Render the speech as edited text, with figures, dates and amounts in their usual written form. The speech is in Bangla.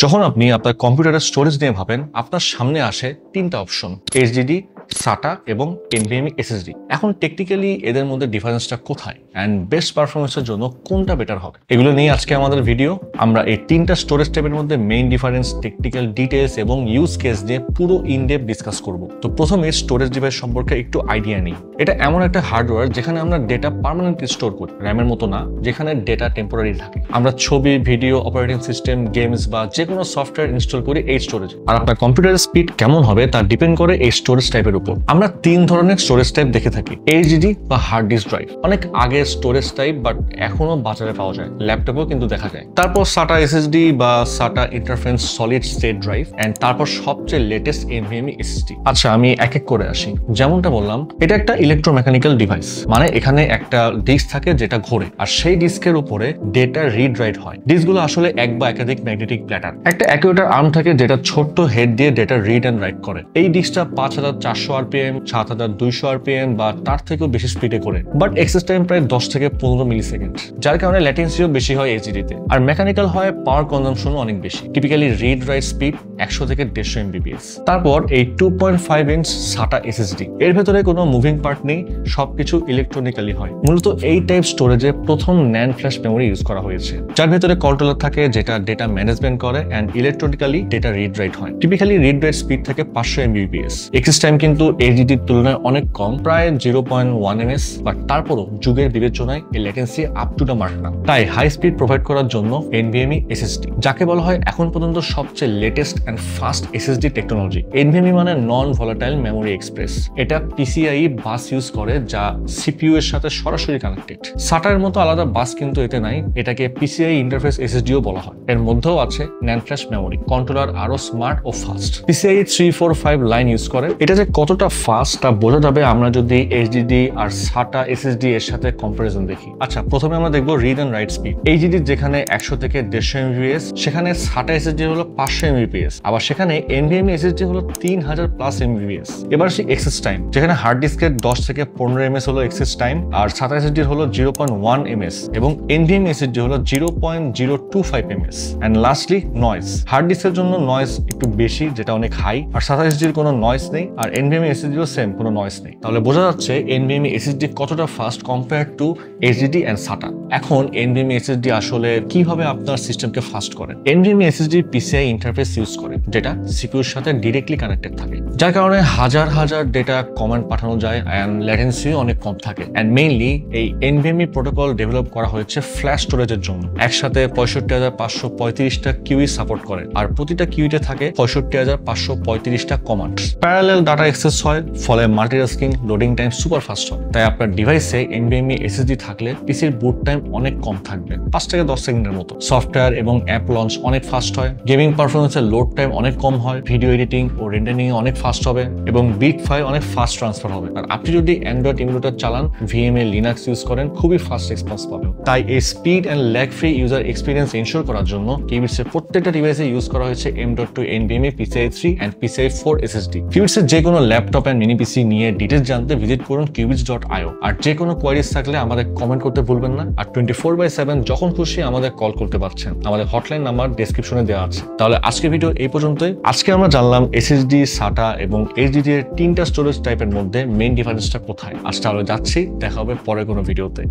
যখন আপনি আপনার কম্পিউটারের স্টোরেজ নিয়ে ভাবেন, আপনার সামনে আসে তিনটা অপশন: এইচডিডি, সাটা এবং এনভিএমই এসএসডি। এখন টেকনিক্যালি এদের মধ্যে ডিফারেন্সটা কোথায় অ্যান্ড বেস্ট পারফরমেন্সের জন্য কোনটা বেটার হবে, এগুলো নিয়ে আজকে আমাদের ভিডিও। আমরা এই তিনটা স্টোরেজ টাইপের মধ্যে মেইন ডিফারেন্স, টেকনিক্যাল ডিটেলস এবং ইউজ কেস নিয়ে পুরো ইনডেপথ ডিসকাস করব। তো প্রথমে স্টোরেজ ডিভাইস সম্পর্কে একটু আইডিয়া নিই। এটা এমন একটা হার্ডওয়্যার যেখানে আমরা ডেটা পার্মানেন্টলি স্টোর করি, র্যামের মতো না যেখানে ডেটা টেম্পোরারি থাকে। আমরা ছবি, ভিডিও, অপারেটিং সিস্টেম, গেমস বা যে কোনো সফটওয়্যার ইনস্টল করি এই স্টোরেজে। আর আপনার কম্পিউটারের স্পিড কেমন হবে তা ডিপেন্ড করে এই স্টোরেজ টাইপের উপর। আমরা তিন ধরনের স্টোরেজ টাইপ দেখে থাকি: এইচডিডি বা হার্ড ডিস্ক ড্রাইভ, অনেক আগে স্টোরেজ টাইপ বাট এখনো বাজারে পাওয়া যায়, ল্যাপটপেও কিন্তু দেখা যায়। তারপর সাটা এসএসডি বা SATA interference solid state drive, and তারপর সবচেয়ে লেটেস্ট এনভিএমই এসএসডি। আচ্ছা, আমি এক এক করে আসি। যেমনটা বললাম, এটা একটা ইলেকট্রোমেকানিক্যাল ডিভাইস, মানে এখানে একটা ডিস্ক থাকে যেটা ঘোরে, আর সেই ডিস্কের উপরে ডেটা রিড রাইট হয়। ডিস্কগুলো আসলে এক বা একাধিক ম্যাগনেটিক প্যাটার্ন। একটা অ্যাকুয়েটর আর্ম থাকে যেটা ছোট্ট হেড দিয়ে ডেটা রিড এন্ড রাইট করে। এই ডিস্কটা 5400 আরপিএম, 7200 আরপিএম বা তার থেকেও বেশি স্পিডে করে, বাট এক্সেস টাইম প্রায় 10 থেকে 15 মিলি সেকেন্ড, যার কারণে ল্যাটেন্সিও বেশি হয় এইচডিডিতে। আর মেকানিক্যাল হয়, পাওয়ার কনজাম্পশনও অনেক বেশি। টিপিক্যালি রিড রাইট স্পিড 100 থেকে 150 এমবিপিএস। তারপর এই 2.5 ইঞ্চ সাটা এসএসডি, এর ভেতরে কোনো মুভিং পার্ট নেই, সবকিছু ইলেকট্রনিক্যালি হয়। মূলত এই টাইপ স্টোরেজে প্রথম ন্যান্ড ফ্ল্যাশ মেমোরি ইউজ করা হয়েছে, যার ভেতরে কন্ট্রোলার থাকে যেটা ডেটা ম্যানেজমেন্ট করে and electronically data read write হয়। টিপিক্যালি রিড রাইট স্পিড থাকে 500 এমবিপিএস। এক্সেস টাইম কিন্তু এইচডিডির তুলনায় অনেক কম, প্রায় 0.1 ms, বাট তারপরও যুগের বিবেচনায় এই latency up to the mark না। তাই হাই স্পিড প্রোভাইড করার জন্য এনভিএমই এসএসডি, যাকে বলা হয় এখন পর্যন্ত সবচেয়ে latest and fast SSD technology. NVMe মানে নন ভলাটাইল মেমোরি এক্সপ্রেস। এটা পিসিআই বাস ইউজ করে যা সিপিইউ এর সাথে সরাসরি কানেক্টেড। সাটার মতো আলাদা বাস কিন্তু এতে নাই, এটাকে পিসিআই ইন্টারফেস এসএসডিও বলা হয়। এর মধ্যেও আছে ন্যান্ড ফ্ল্যাশ মেমোরি, কন্ট্রোলার আরো স্মার্ট ও ফাস্ট। পিসিআই 345 লাইন ইউজ করে। এটা যে কতটা ফাস্ট তা বোঝা যাবে আমরা যদি এইচডিডি আর সাটা এসএসডি এর সাথে কম্পারিজন দেখি। আচ্ছা, প্রথমে আমরা দেখবো read and write speed. HDD যেখানে 100 থেকে 150 এমবিপিএস, সেখানে সাটা এসএসডি হলো 500 এমবিপিএস, আবার সেখানে এনভিএমই এসএসডি হলো 3000 প্লাস এমবিপিএস। এবার আসি এক্সেস টাইম, যেখানে হার্ড ডিস্কের 10 থেকে 15 এমএস হলো এক্সেস টাইম, আর সাটা এসএসডি হলো 0.1 এমএস এবং এনভিএমই এসএসডি হলো 0.025 MS. And lastly noise. Hard ডিস্কের জন্য নয়েজ একটু বেশি, যেটা অনেক হাই, আর সাটা এসএসডির কোনো নয়েজ নেই, আর এনভিএমই এসএসডিও সেম, কোনো নয়েজ নেই। তাহলে বোঝা যাচ্ছে এনভিএমই এসএসডি কতটা fast compare to HDD and SATA. এখন এনভিএমই এসএসডি আসলে কিভাবে আপনার সিস্টেমকে ফাস্ট করে? NVMe SSD PCI interface use করে, যেটা সিপিইউর সাথে ডিরেক্টলি কানেক্টেড থাকে, যার কারণে হাজার হাজার ডেটা কমান্ড পাঠানো যায় এন্ড ল্যাটেন্সিও অনেক কম থাকে। এন্ড মেইনলি এই এনভিএমই প্রোটোকল ডেভেলপ করা হয়েছে ফ্ল্যাশ স্টোরেজের জন্য। একসাথে 65535টা কিউই সাপোর্ট করে, আর প্রতিটা কিউইতে থাকে 65535টা কমান্ড। প্যারালাল ডাটা অ্যাক্সেস হয়, ফলে multitasking, loading time super fast হয়। তাই আপনার ডিভাইসে এনভিএমই এসএসডি থাকলে পিসির বুট টাইম অনেক কম থাকবে, 5 থেকে 10 সেকেন্ডের মতো। সফটওয়্যার এবং অ্যাপ লঞ্চ অনেক ফাস্ট হয়, গেমিং পারফরমেন্সের লোড টাইম অনেক কম হয়, ভিডিও এডিটিং ও রেন্ডারিং অনেক ফাস্ট হবে এবং বিগ ফাইল অনেক ফাস্ট ট্রান্সফার হবে। আর আপনি যদি অ্যান্ড্রয়েড ইমুলেটর চালান, ভিএমএ, লিনাক্স ইউজ করেন, খুবই ফাস্ট রেসপন্স পাবেন। তাই এই speed and lag free user experience ensure করার জন্য কিউবিটসের প্রত্যেকটা ডিভাইসে ইউজ করা হয়েছে M.2 NVMe PCI 3 and PCI 4 SSD। কিউবিটসের যে কোনো ল্যাপটপ এন্ড মিনি পিসি নিয়ে ডিটেইলস জানতে ভিজিট করুন qubits.io। আর যে কোনো কোয়ারিজ থাকলে আমাদের কমেন্ট করতে ভুলবেন না। আর 24/7 যখন খুশি আমাদের কল করতে পারছেন, আমাদের হটলাইন নাম্বার ডেসক্রিপশনে দেওয়া আছে। তাহলে আজকে ভিডিও এই পর্যন্তই। আজকে আমরা জানলাম এসএসডি, সাটা এবং এইচডিডি এর তিনটা স্টোরেজ টাইপের মধ্যে মেইন ডিফারেন্সটা কোথায়। আজ তাহলে যাচ্ছি, দেখা হবে পরে কোনো ভিডিওতে।